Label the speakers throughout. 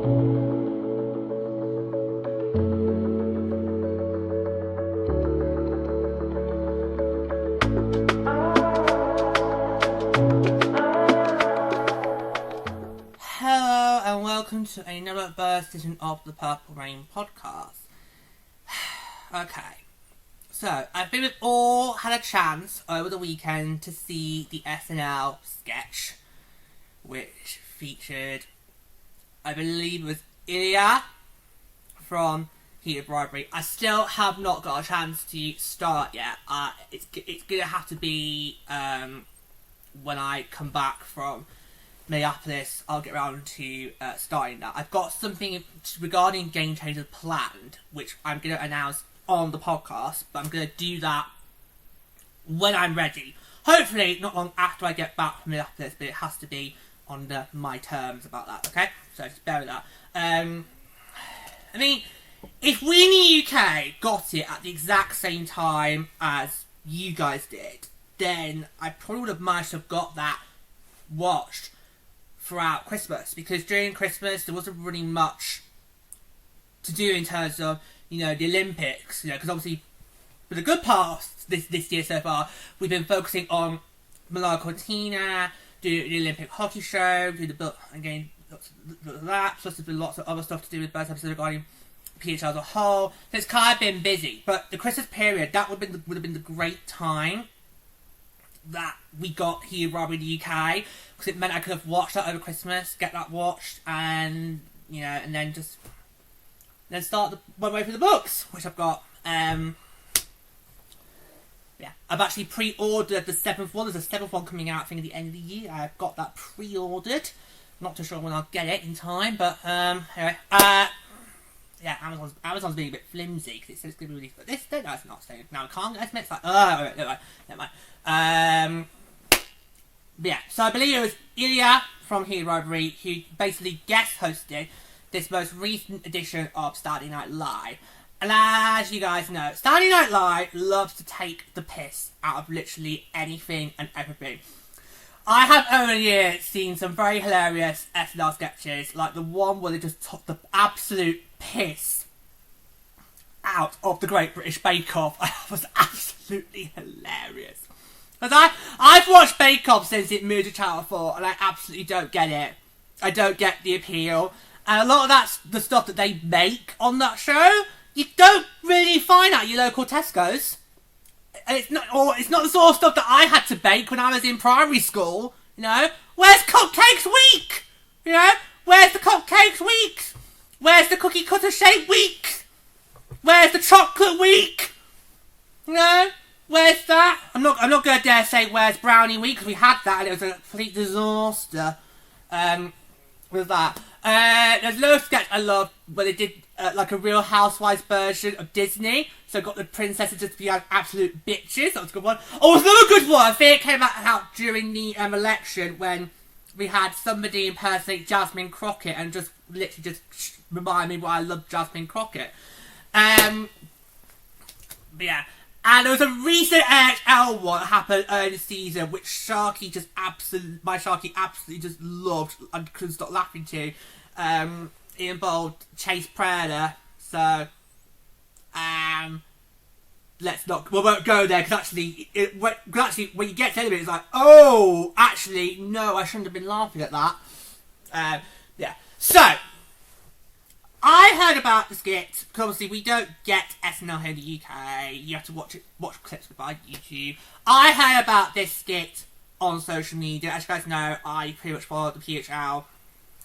Speaker 1: Hello and welcome to another version of the Purple Rain podcast. Okay, so I think we've all had a chance over the weekend to see the SNL sketch, which featured, I believe it was Ilya from Heated Rivalry. I still have not got a chance to start yet. It's gonna have to be when I come back from Minneapolis. I'll get around to starting that. I've got something regarding Game Changers planned, which I'm going to announce on the podcast, but I'm going to do that when I'm ready. Hopefully not long after I get back from Minneapolis, but it has to be under my terms about that, okay? So just bear with that. I mean, if we in the UK got it at the exact same time as you guys did, then I probably would have managed to have got that watched throughout Christmas, because during Christmas there wasn't really much to do in terms of, you know, the Olympics, you know, because obviously for the good part of this year so far, we've been focusing on Milano Cortina, do the Olympic hockey show, do the book, again, lots of that, plus there's been lots of other stuff to do with both episodes regarding PHL as a whole, so it's kind of been busy. But the Christmas period, that would have been the great time that we got here in the UK, because it meant I could have watched that over Christmas, get that watched, and, you know, and then start my way through the books, which I've got. Yeah, I've actually pre-ordered the 7th one. There's a 7th one coming out, I think, at the end of the year. I've got that pre-ordered. Not too sure when I'll get it in time, but anyway. Yeah, Amazon's being a bit flimsy, because it says it's going to be released, but this, no, it's not saying. Now I can't get it's like, never mind. Yeah, so I believe it was Ilya from Heated Rivalry who basically guest hosted this most recent edition of Saturday Night Live. And as you guys know, Saturday Night Live loves to take the piss out of literally anything and everything. I have over the years seen some very hilarious SNL sketches, like the one where they just took the absolute piss out of the Great British Bake Off. It was absolutely hilarious. Because I've watched Bake Off since it moved to Channel 4, and I absolutely don't get it. I don't get the appeal. And a lot of that's the stuff that they make on that show, you don't really find at your local Tesco's. And it's not the sort of stuff that I had to bake when I was in primary school. You know, where's Cupcakes Week? You know, where's the Cupcakes Week? Where's the Cookie Cutter Shape Week? Where's the Chocolate Week? You know, where's that? I'm not gonna dare say where's Brownie Week, because we had that and it was a complete disaster. With that, there's loads of sketches I love where they did like a Real Housewives version of Disney. So got the princesses just to be absolute bitches. That was a good one. Oh, there's another good one. I think it came out during the election when we had somebody impersonate Jasmine Crockett and just literally just remind me why I love Jasmine Crockett. But yeah. And there was a recent NHL one that happened early this season, which Sharky absolutely just loved and couldn't stop laughing to. It involved Chase Prater, so we won't go there, because actually, when you get to the end of it, it's like, oh, actually, no, I shouldn't have been laughing at that. Yeah. So, I heard about the skit, because obviously we don't get SNL here in the UK. You have to watch clips by YouTube. I heard about this skit on social media. As you guys know, I pretty much follow the PHL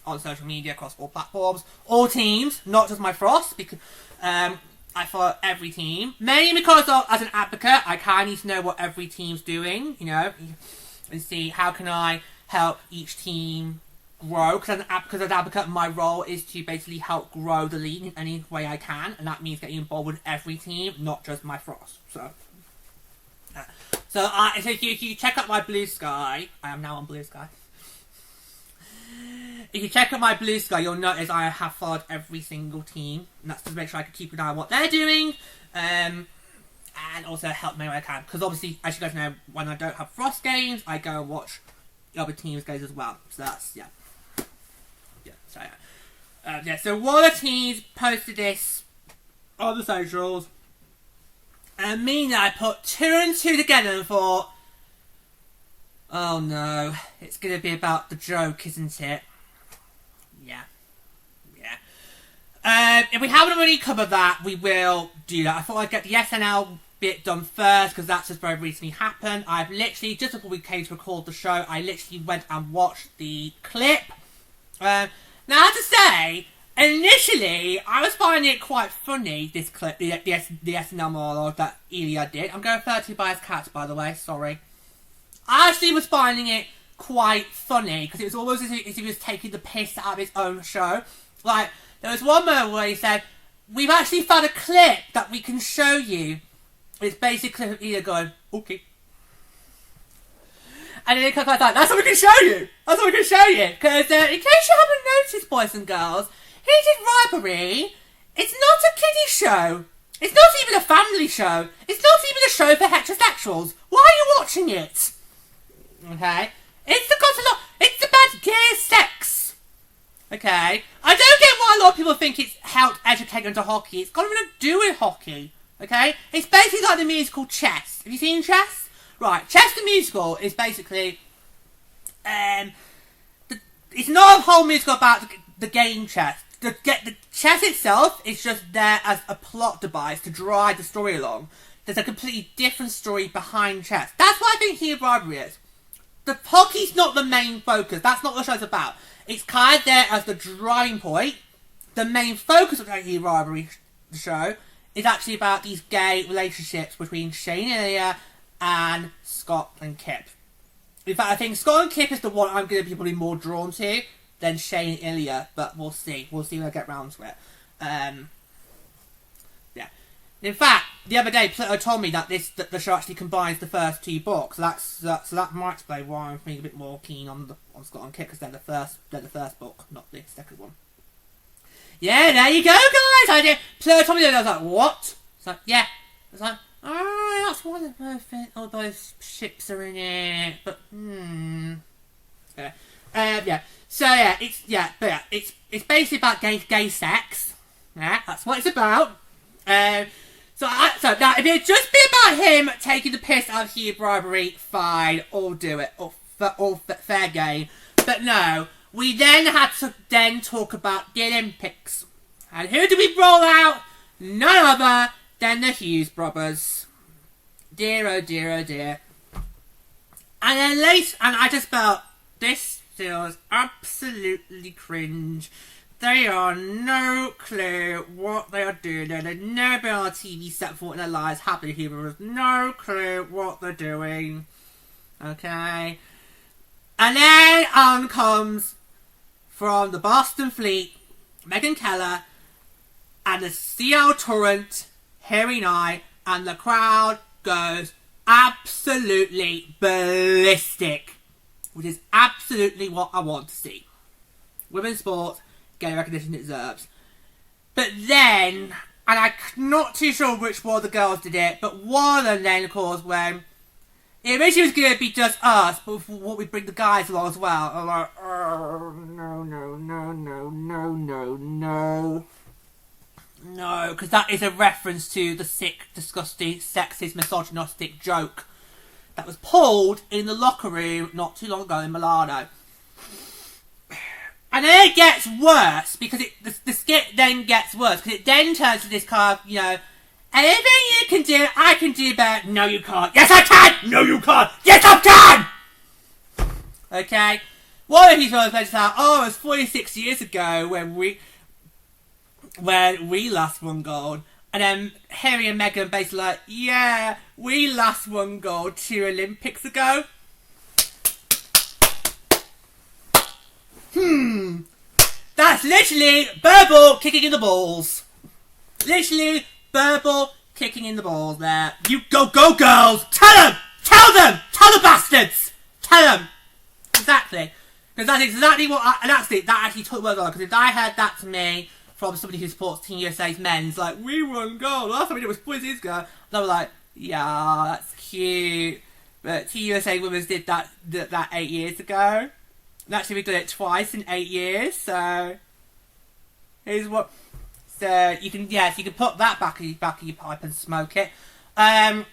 Speaker 1: on social media across all platforms, all teams, not just my Frost, because I follow every team. Mainly because as an advocate, I kind of need to know what every team's doing, you know, and see how can I help each team grow, because as an advocate, my role is to basically help grow the league in any way I can, and that means getting involved with every team, not just my Frost. So if you check out my Blue Sky, I am now on Blue Sky. If you check out my Blue Sky, you'll notice I have followed every single team, and that's to make sure I can keep an eye on what they're doing, and also help me where I can. Because obviously, as you guys know, when I don't have Frost games, I go and watch the other teams' games as well. So that's, yeah. Yeah, so yeah. Yeah, so one of the teams posted this on the socials, and me and I put 2 and 2 together and thought, oh no, it's going to be about the joke, isn't it? Yeah. If we haven't already covered that, we will do that. I thought I'd get the SNL bit done first, because that's just very recently happened. I've literally, just before we came to record the show, I literally went and watched the clip. Now, I have to say, initially, I was finding it quite funny, this clip, the SNL monologue that Ilya did. I'm going 30 by his cats, by the way, sorry. I actually was finding it quite funny, because it was almost as if he was taking the piss out of his own show. Like, there was one moment where he said, we've actually found a clip that we can show you. It's basically Ilya going, okay. And then it comes like that, that's what we can show you! That's what we can show you! Because, in case you haven't noticed, boys and girls, Heated Rivalry, it's not a kiddie show. It's not even a family show. It's not even a show for heterosexuals. Why are you watching it? Okay? It's about gay sex. Okay? I don't get why a lot of people think it's helped educate into hockey. It's got nothing to do with hockey. Okay? It's basically like the musical Chess. Have you seen Chess? Right, Chess the musical is basically... it's not a whole musical about the game chess. The chess itself is just there as a plot device to drive the story along. There's a completely different story behind chess. That's what I think Heated Rivalry is. The hockey's not the main focus. That's not what the show's about. It's kind of there as the driving point. The main focus of the Heated Rivalry show is actually about these gay relationships between Shane and Ilya and Scott and Kip. In fact, I think Scott and Kip is the one I'm going to be probably more drawn to than Shane and Ilya, but we'll see. We'll see when I get round to it. Yeah. In fact, the other day, Pluto told me that the show actually combines the first 2 books. So that might explain why I'm being a bit more keen on Scott and Kip, because they're the first book, not the second one. Yeah, there you go, guys. Pluto told me that. I was like, what? It's like, yeah. I was like, oh, that's why all those ships are in it. But yeah. So yeah, it's basically about gay sex. Yeah, that's what it's about. So now, if it just be about him taking the piss out of Heated Rivalry, fine, all do it, all fair game. But no, we then had to talk about the Olympics, and who did we roll out? None other than the Hughes brothers. Dear, oh dear, oh dear. And then I just felt this feels absolutely cringe. They are no clue what they are doing. They've never been on a TV set before in their lives. Happily Humorous, no clue what they're doing. Okay. And then on comes from the Boston Fleet, Megan Keller, and the Seattle Torrent, Harry Nye, and the crowd goes absolutely ballistic. Which is absolutely what I want to see. Women's sports, gay recognition it deserves. But then, and I'm not too sure which one of the girls did it, but one of them then, of course, when it originally was going to be just us, but what we bring the guys along as well. I'm like, oh, no, because that is a reference to the sick, disgusting, sexist, misogynistic joke that was pulled in the locker room not too long ago in Milano. And then it gets worse, because the skit then gets worse, because it then turns to this kind of, anything you can do, I can do better. No, you can't. Yes, I can! No, you can't! Yes, I can! Okay? One of these ones mentioned out, it was 46 years ago when we last won gold. And then Harry and Meghan basically like, yeah, we last won gold 2 Olympics ago. That's literally Burble kicking in the balls. Literally Burble kicking in the balls there. You go girls! Tell the bastards! Tell them! Exactly. Because that's exactly what that actually took words on. Because if I heard that to me from somebody who supports Team USA's men's, like, we won gold. Last time we did was 4 years ago. And I was like, yeah, that's cute. But Team USA Women's did that 8 years ago. And actually we did it twice in 8 years, so... Is what. So you can put that back in your pipe and smoke it. Yeah,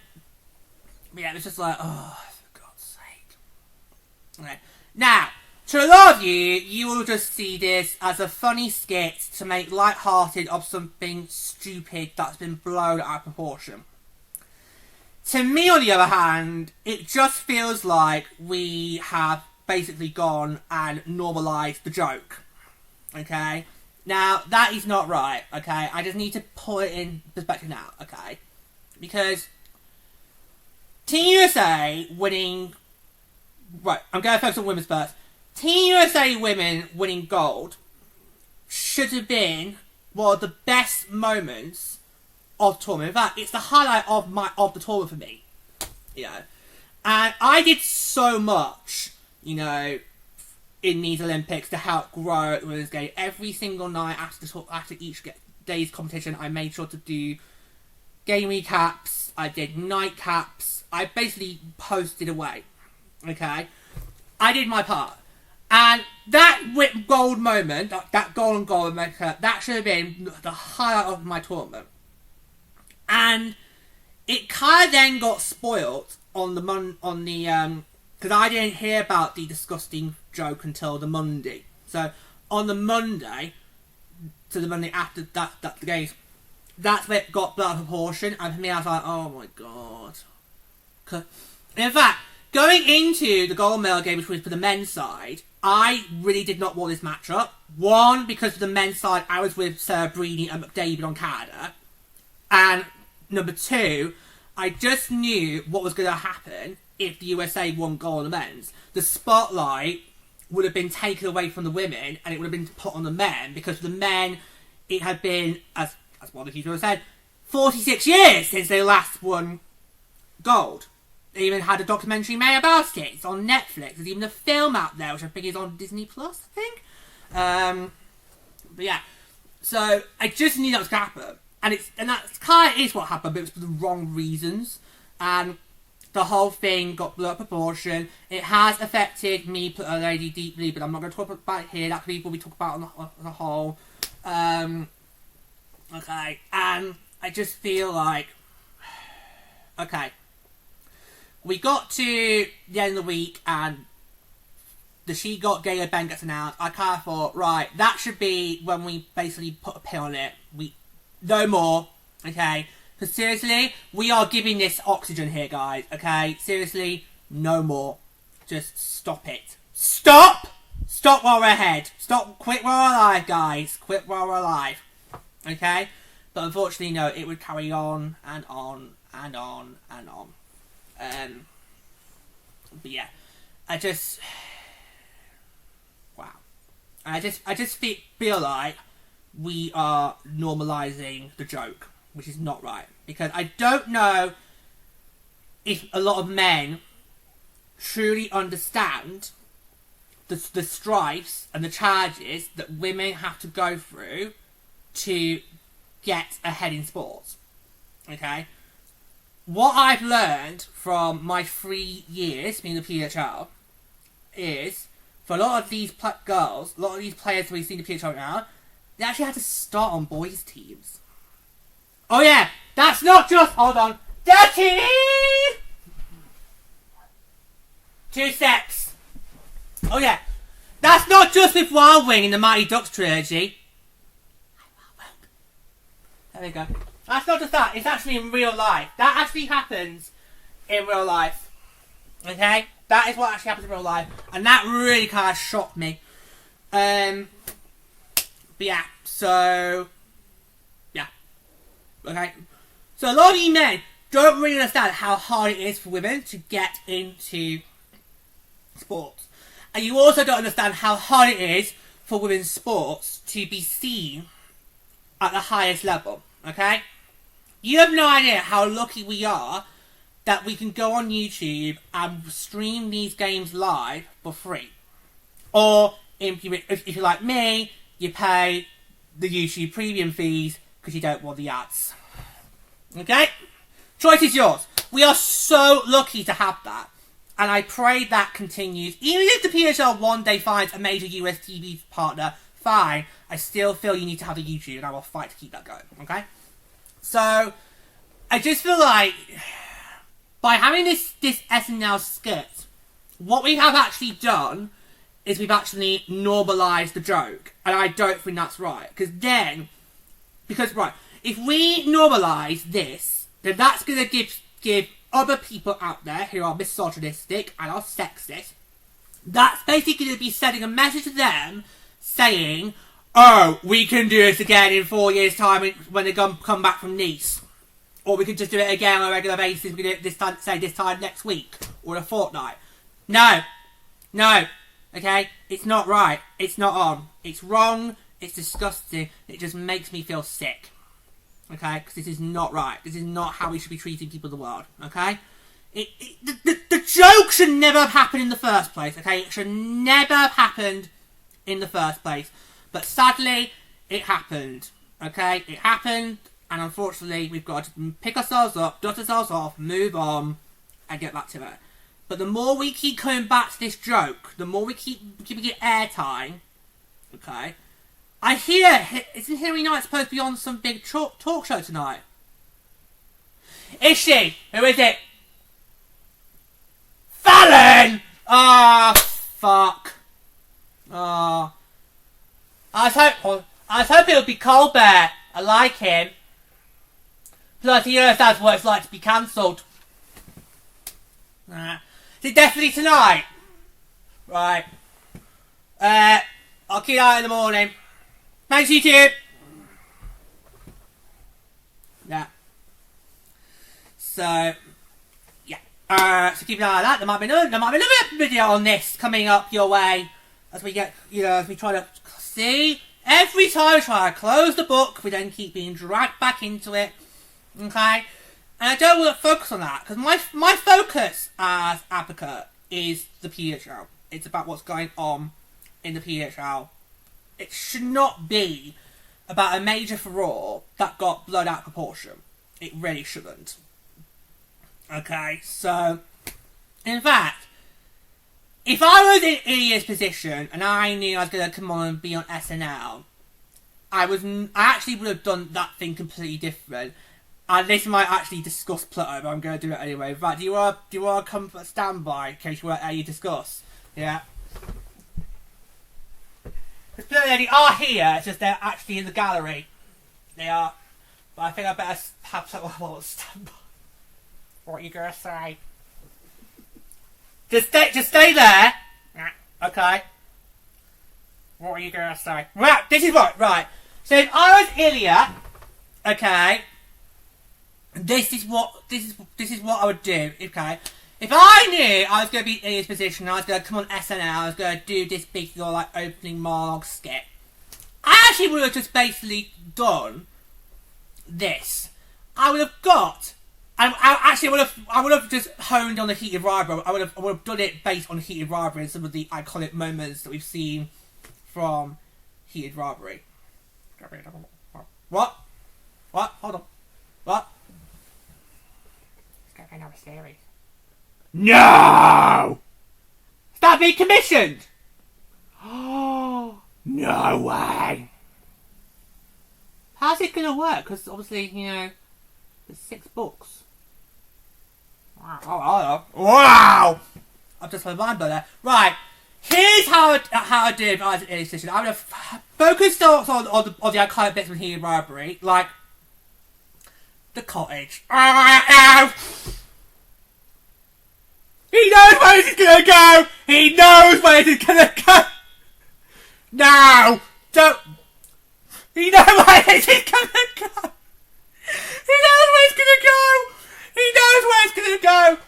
Speaker 1: it's just like, oh, for God's sake. Okay. Now, to a lot of you, you will just see this as a funny skit to make light-hearted of something stupid that's been blown out of proportion. To me, on the other hand, it just feels like we have basically gone and normalised the joke. Okay? Now, that is not right, okay? I just need to put it in perspective now, okay? Because Team USA winning... Right, I'm going to focus on women's first. Team USA women winning gold should have been one of the best moments of the tournament. In fact, it's the highlight of the tournament for me. You know, and I did so much, you know, in these Olympics to help grow the women's game. Every single night after each day's competition, I made sure to do game recaps. I did night caps. I basically posted away. Okay, I did my part. And that gold moment, that golden goal maker, that should have been the highlight of my tournament. And it kind of then got spoilt on the because I didn't hear about the disgusting joke until the Monday. So on the Monday, to the Monday after the games, that's where it got blown out of proportion. And for me, I was like, oh my God. In fact, going into the gold medal game, which was for the men's side, I really did not want this matchup. One, because for the men's side, I was with Sarah Breedy and McDavid on Canada. And number two, I just knew what was going to happen if the USA won gold on the men's. The spotlight would have been taken away from the women and it would have been put on the men, because for the men, it had been, as one of the people said, 46 years since they last won gold. They even had a documentary made about it. It's on Netflix. There's even a film out there, which I think is on Disney Plus, I think. But yeah. So I just knew that was going to happen. And that kind of is what happened, but it was for the wrong reasons. And the whole thing got blown out of proportion. It has affected me personally deeply, but I'm not going to talk about it here. That could be what we talk about on the whole. Okay. And I just feel like... Okay. We got to the end of the week and the She Got Gayer Ben gets announced. I kind of thought, right, that should be when we basically put a pin on it. No more, okay? Because seriously, we are giving this oxygen here, guys, okay? Seriously, no more. Just stop it. Stop! Stop while we're ahead. Stop. Quit while we're alive, guys. Quit while we're alive. Okay? But unfortunately, no, it would carry on and on and on and on. But yeah, wow. I just feel like we are normalising the joke, which is not right. Because I don't know if a lot of men truly understand the strifes and the challenges that women have to go through to get ahead in sports. Okay? What I've learned from my 3 years being the PHL is, for a lot of these girls, a lot of these players we've seen the PHL now, they actually had to start on boys' teams. Oh yeah, that's not just, hold on, dirty! 2 steps. Oh yeah, that's not just with Wild Wing in the Mighty Ducks trilogy. There we go. That's not just that, it's actually in real life. That actually happens in real life. Okay? That is what actually happens in real life. And that really kind of shocked me. But yeah, so... Yeah. Okay? So a lot of you men don't really understand how hard it is for women to get into sports. And you also don't understand how hard it is for women's sports to be seen at the highest level. Okay? You have no idea how lucky we are that we can go on YouTube and stream these games live for free. Or, if you're like me, you pay the YouTube premium fees because you don't want the ads. Okay? Choice is yours. We are so lucky to have that. And I pray that continues. Even if the PHL one day finds a major US TV partner, fine. I still feel you need to have the YouTube, and I will fight to keep that going, okay? So, I just feel like, by having this SNL skit, what we have actually done is we've actually normalised the joke, and I don't think that's right. Because right, if we normalise this, then that's going to give other people out there who are misogynistic and are sexist, that's basically going to be sending a message to them saying, oh, we can do this again in 4 years' time when they come back from Nice. Or we can just do it again on a regular basis. We can do it this time next week or a fortnight. No. Okay? It's not right. It's not on. It's wrong. It's disgusting. It just makes me feel sick. Okay? Because this is not right. This is not how we should be treating people in the world. Okay? The joke should never have happened in the first place. Okay? It should never have happened in the first place. But sadly, it happened. Okay? It happened. And unfortunately, we've got to pick ourselves up, dust ourselves off, move on, and get back to it. But the more we keep coming back to this joke, the more we keep giving it airtime, okay? I hear, isn't Hilary Knight supposed to be on some big talk show tonight? Is she? Who is it? Fallon! Ah, fuck. Ah. I was hoping it would be Colbert. I like him. Plus, he understands what it's like to be cancelled. Is it definitely tonight? Right. I'll keep out in the morning. Thanks, YouTube. Yeah. So, yeah. So keep an eye on that. There might be another video on this coming up your way as we get, as we try to see. Every time we try to close the book, we then keep being dragged back into it. Okay? And I don't want to focus on that, because my focus as advocate is the PHL. It's about what's going on in the PHL. It should not be about a major furore that got blown out of proportion. It really shouldn't. Okay? So, in fact, if I was in Ilya's position and I knew I was going to come on and be on SNL, I actually would have done that thing completely different. And this might actually discuss Pluto, but I'm going to do it anyway. In fact, do you want to come for a standby in case you want to discuss? Yeah. Because Pluto and Eddie are here, it's just they're actually in the gallery. They are. But I think I better have someone standby. What are you going to say? Just stay there. Okay. What are you going to say? Right, this is what, right. So if I was Ilya, okay, this is what I would do, okay. If I knew I was going to be in Ilya's position, I was going to come on SNL, I was going to do this big like opening monologue skit, I actually would have just basically done this. I would have got. I would have just honed on the Heated Rivalry. I would have done it based on Heated Rivalry and some of the iconic moments that we've seen from Heated Rivalry. What? Hold on. What? It's going to be another series. No! Is that being commissioned? Oh, no way. How's it going to work? Because obviously, there's 6 books. Wow! I've just my mind blown there. Right, here's how I do it if I was in any position. I would have focused on the iconic bits from Heated Rivalry, like the cottage. He knows where this is gonna go. He knows where this is gonna go. No, don't. He knows where this is gonna go. He knows where it's gonna go. He knows where it's going to go.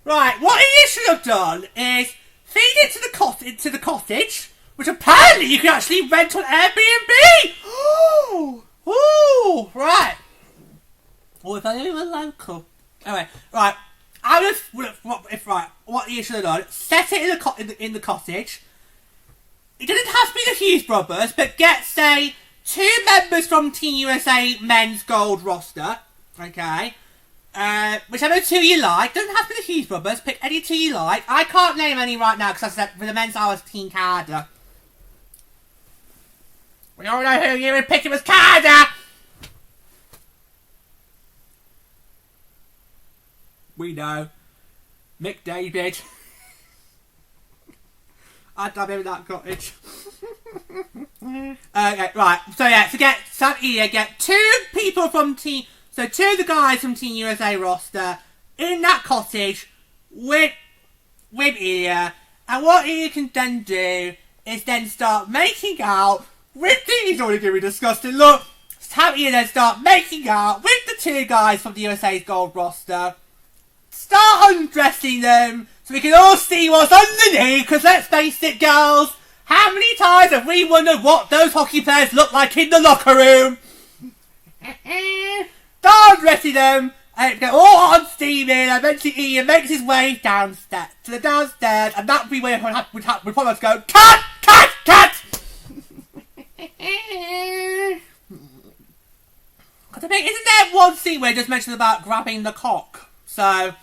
Speaker 1: Right, what he should have done is feed it to the cottage, which apparently you can actually rent on Airbnb. Ooh, right. Or if I knew a local. Anyway, right. What he should have done, set it in the cottage. It doesn't have to be the Hughes brothers, but get, say, 2 members from Team USA men's gold roster. Okay. Whichever 2 you like. Doesn't have to be the Hughes brothers. Pick any 2 you like. I can't name any right now because I said for the men's I was Team Canada. We all know who you would pick. It was Canada. We know. Mick David. I'd dab him in that cottage. Okay, right. So yeah, to get Ilya, get two people from Team. So two of the guys from Team USA roster in that cottage with Ilya, and what Ilya can then do is then start making out with the. He's already going to be disgusting. Look, have Ilya then start making out with the two guys from the USA's gold roster. Start undressing them so we can all see what's underneath, because let's face it, girls, how many times have we wondered what those hockey players look like in the locker room? Start undressing them, and it get all hot and steamy, and eventually Ilya makes his way downstairs, and that would be where we'd probably go, cut, cut, cut! Because I think, isn't there one scene where it just mentioned about grabbing the cock? So...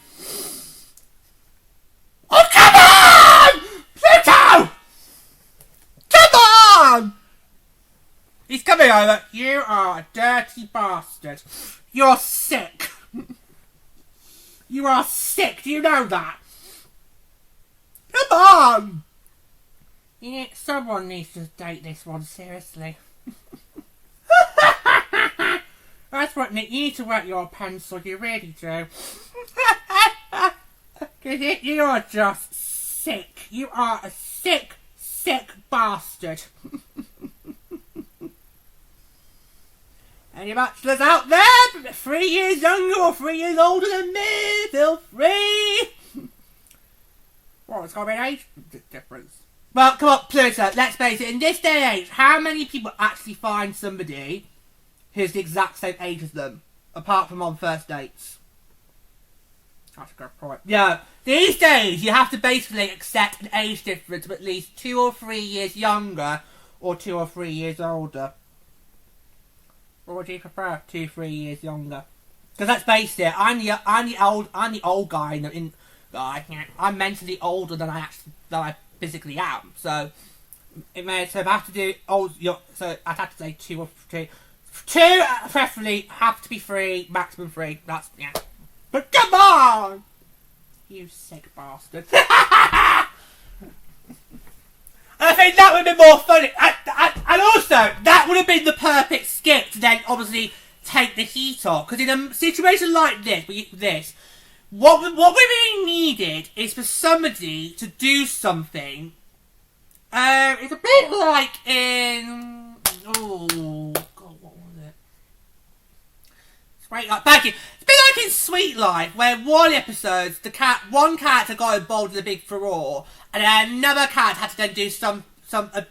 Speaker 1: Oh, come on! Pluto! Come on! He's coming over. You are a dirty bastard. You're sick. You are sick. Do you know that? Come on! Yeah, someone needs to take this one seriously. That's what, Nick. You need to work your pencil. You really do. Because you are just sick. You are a sick, sick bastard. Any bachelors out there 3 years younger or 3 years older than me, feel free. Well, it's got to be an age difference. Well, come on, Pluto, let's face it. In this day and age, how many people actually find somebody who's the exact same age as them, apart from on first dates? That's a good point. Yeah, these days you have to basically accept an age difference of at least 2 or 3 years younger or 2 or 3 years older. Or would you prefer 2 or 3 years younger? Because let's face it, I'm the old guy in guy. I'm mentally older than I physically am. So if I have to do so I'd have to say 2 or 3. 2 preferably, have to be 3, maximum 3. That's But come on! You sick bastard. I think that would have been more funny. And also, that would have been the perfect skit to then obviously take the heat off. Because in a situation like this, what we really needed is for somebody to do something. It's a bit like in... Oh, God, what was it? It's a bit like in Sweet Life, where one episode, one character got involved in a big furore, and then another character had to then do a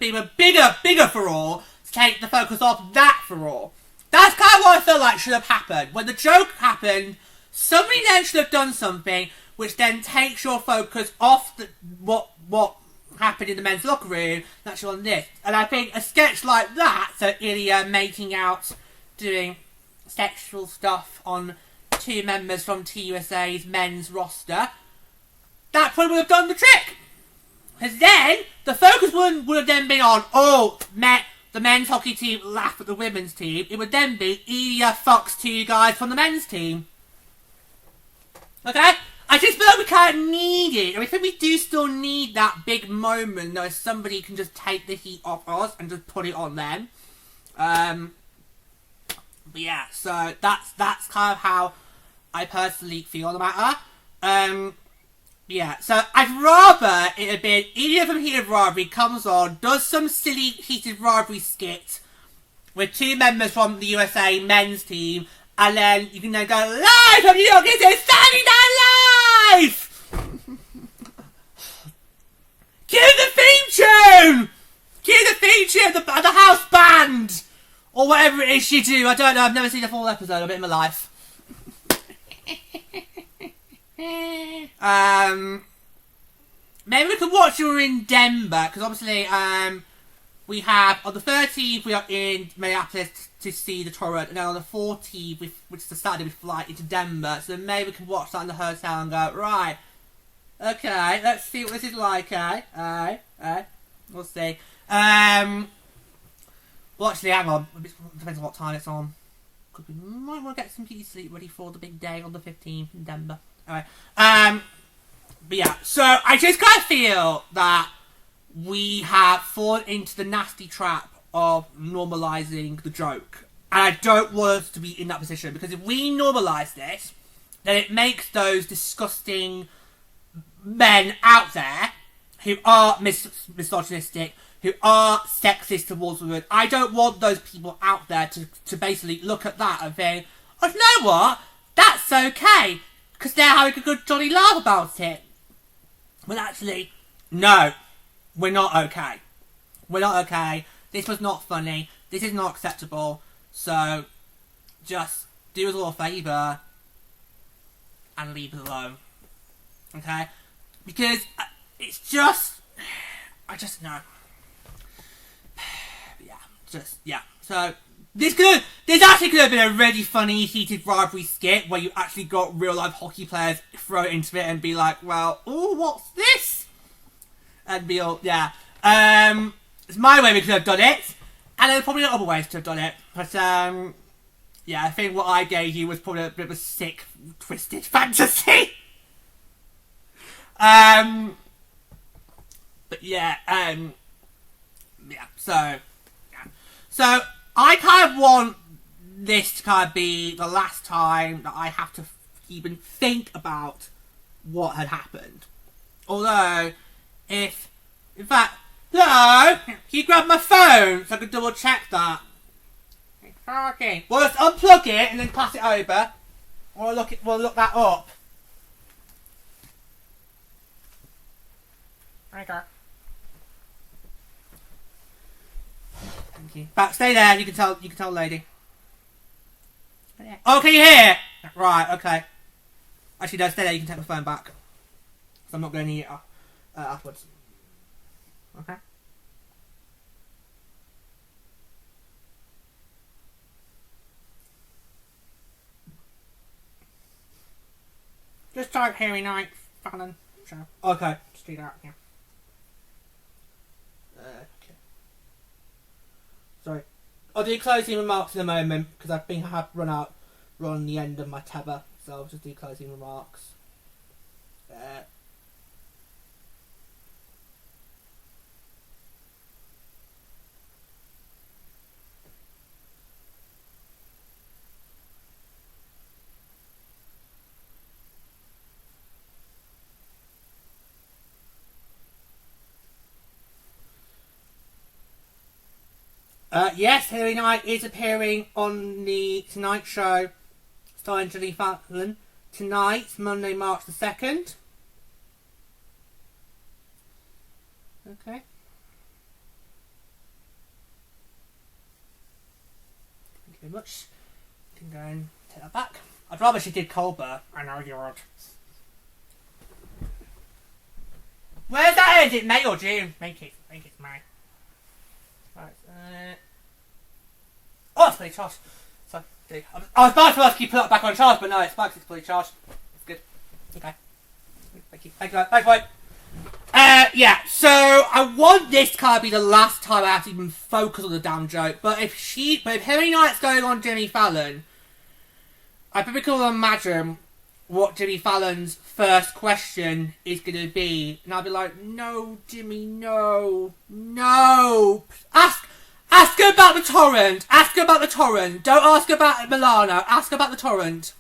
Speaker 1: bigger furore to take the focus off that furore. That's kind of what I feel like should have happened. When the joke happened, somebody then should have done something which then takes your focus off what happened in the men's locker room, actually on this. And I think a sketch like that, so Ilya making out, doing sexual stuff on 2 members from TUSA's men's roster, that probably would have done the trick. Because then, the focus would have then been on, the men's hockey team laugh at the women's team. It would then be, Ilya fucks 2 guys from the men's team. Okay? I just feel like we kind of need it. I think we do still need that big moment where somebody can just take the heat off us and just put it on them. But yeah, so that's kind of how I personally feel on the matter. Yeah, so I'd rather it had been Ilya from Heated Rivalry comes on, does some silly Heated Rivalry skit with 2 members from the USA men's team, and then you can then go live from New York into Saturday Night Live! Cue the theme tune! Cue the theme tune, the house band! Or whatever it is you do, I don't know, I've never seen a full episode of it in my life. Maybe we can watch it in Denver, because obviously we have, on the 13th we are in Minneapolis to see the Torrent, and then on the 14th, which is the Saturday, we fly into Denver, so maybe we can watch that in the hotel and go, right, okay, let's see what this is like, we'll see. Well, actually, hang on. It depends on what time it's on. We might want to get some beauty sleep ready for the big day on the 15th in Denver. Anyway, but yeah, so I just kind of feel that we have fallen into the nasty trap of normalising the joke. And I don't want us to be in that position, because if we normalise this, then it makes those disgusting men out there who are misogynistic, who are sexist towards women. I don't want those people out there to basically look at that and think, oh, you know what? That's okay, because they're having a good jolly laugh about it. Well, actually, no, we're not okay. We're not okay. This was not funny. This is not acceptable. So, just do us all a favour and leave it alone. Okay? Because it's just... I just know. Yeah. So, this actually could have been a really funny Heated Rivalry skit where you actually got real life hockey players throw it into it and be like, well, oh, what's this? And be all, yeah. It's my way we could have done it. And there are probably other ways to have done it. But, yeah, I think what I gave you was probably a bit of a sick, twisted fantasy. But yeah, yeah, so I kind of want this to kind of be the last time that I have to even think about what had happened. Although, in fact, hello, can you grab my phone so I can double check that? Okay. Well, let's unplug it and then pass it over. We'll look that up. There you go. Thank you. Back, stay there. You can tell, lady. Oh, can you hear? Right. Okay. Actually, no, stay there. You can take my phone back. So I'm not going to need it afterwards. Okay. Just type Harry Knight, Fallon, show. Okay, just do that, yeah. Okay. Sorry. I'll do closing remarks in a moment, because I think I have run the end of my tether, so I'll just do closing remarks. Yes, Harry Knight is appearing on the Tonight Show, starring Jimmy Fallon, tonight, Monday, March the 2nd. Okay. Thank you very much. You can go and take that back. I'd rather she did Colbert. I know you would. Where's that end? Is it May or June? Make it May. Right, oh, it's fully charged. So, I was about to ask you to put that back on charge, but no, it's back, it's fully charged. It's good. Okay. Thank you. Thanks, bye. Yeah, so I want this to kind of be the last time I have to even focus on the damn joke, but if Harry Knight's going on Jimmy Fallon, I probably can imagine what Jimmy Fallon's first question is going to be, and I'll be like, no, Jimmy, no. Ask her about the Torrent. Ask her about the Torrent. Don't ask her about Milano. Ask her about the Torrent.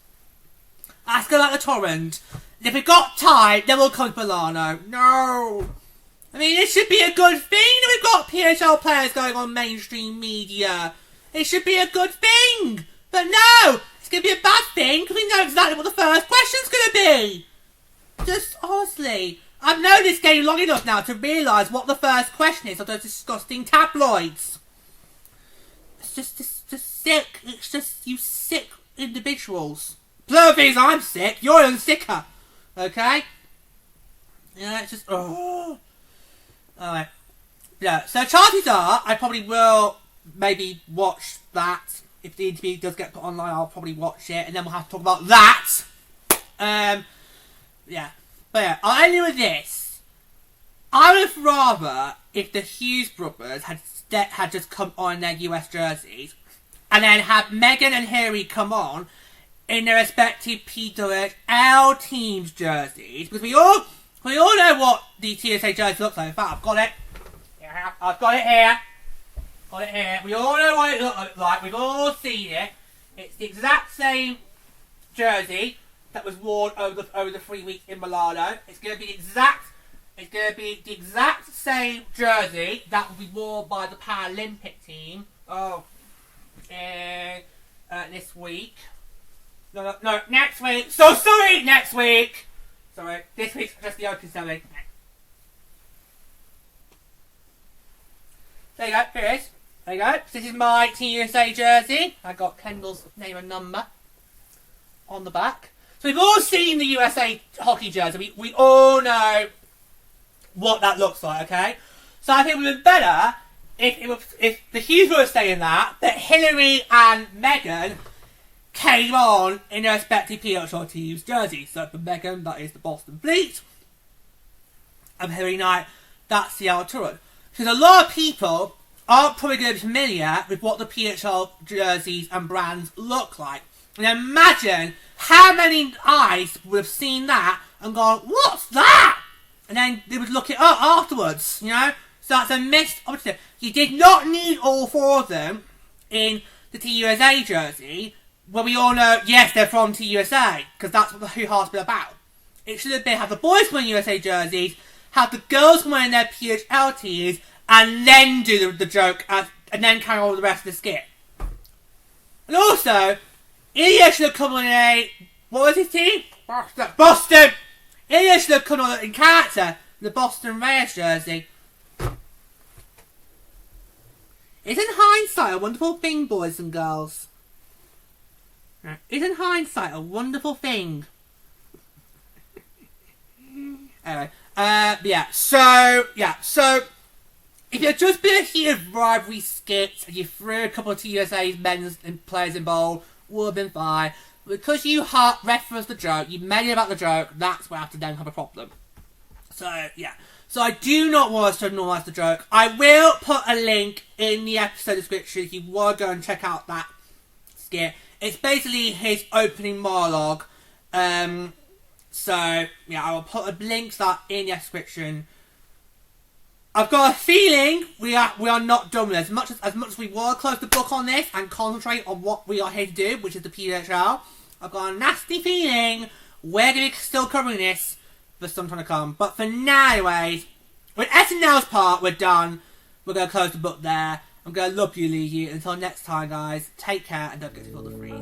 Speaker 1: Ask her about the Torrent. And if we've got time, then we'll come to Milano. No. I mean, it should be a good thing that we've got PHL players going on mainstream media. It should be a good thing. But no, it's going to be a bad thing because we know exactly what the first question's going to be. Just, honestly, I've known this game long enough now to realise what the first question is of those disgusting tabloids. It's just sick. It's just you sick individuals. Blur things, I'm sick. You're even sicker. Okay? Yeah, it's just, oh. Alright. Yeah, so chances are I probably will maybe watch that. If the interview does get put online, I'll probably watch it, and then we'll have to talk about that. Yeah. But yeah, I'll end with this. I would have rather if the Hughes brothers had had just come on in their US jerseys, and then have Meghan and Harry come on in their respective PWL teams jerseys, because we all know what the TSA jersey looks like. In fact, I've got it. Yeah, I've got it here. Got it here. We all know what it looks like. We've all seen it. It's the exact same jersey that was worn over the 3 weeks in Milano. It's going to be the exact same jersey that will be worn by the Paralympic team. This week. No, next week. So sorry, next week. Sorry, this week's just the opening ceremony. There you go, here it is. There you go. This is my Team USA jersey. I got Kendall's name and number on the back. So we've all seen the USA hockey jersey. We all know what that looks like, okay? So I think it would have been better if the Hughes were saying that Hillary and Meghan came on in their respective PHL teams' jerseys. So for Meghan, that is the Boston Fleet. And for Hillary Knight, that's the Torrent. Because a lot of people aren't probably going to be familiar with what the PHL jerseys and brands look like. And imagine how many eyes would have seen that and gone, what's that? And then they would look it up afterwards, you know? So that's a missed opportunity. You did not need all four of them in the TUSA jersey, where we all know, yes, they're from TUSA, because that's what the hoo-ha's been about. It should have been have the boys wearing USA jerseys, have the girls wearing their PHL tees, and then do the joke, and then carry on with the rest of the skit. And also, Ilya should have come on in what was his team? Boston! Ilya should have come on in character, the Boston Reyes jersey. Isn't hindsight a wonderful thing, boys and girls? Isn't hindsight a wonderful thing? Anyway, so if you're just been a Heated Rivalry skit and you threw a couple of TUSA's men's players in bowl, would have been fine. Because you referenced the joke, you made it about the joke, that's where I have to then have a problem. So, yeah. So I do not want us to normalise the joke. I will put a link in the episode description if you want to go and check out that skit. It's basically his opening monologue. So, yeah, I will put a link to that in the description. I've got a feeling we are not done with it. As much as we want to close the book on this and concentrate on what we are here to do, which is the PHL, I've got a nasty feeling we're going to be still covering this for some time to come. But for now, anyways, with SNL's part, we're done. We're going to close the book there. I'm going to love you, Ilya. Until next time, guys, take care and don't get to feel the freeze.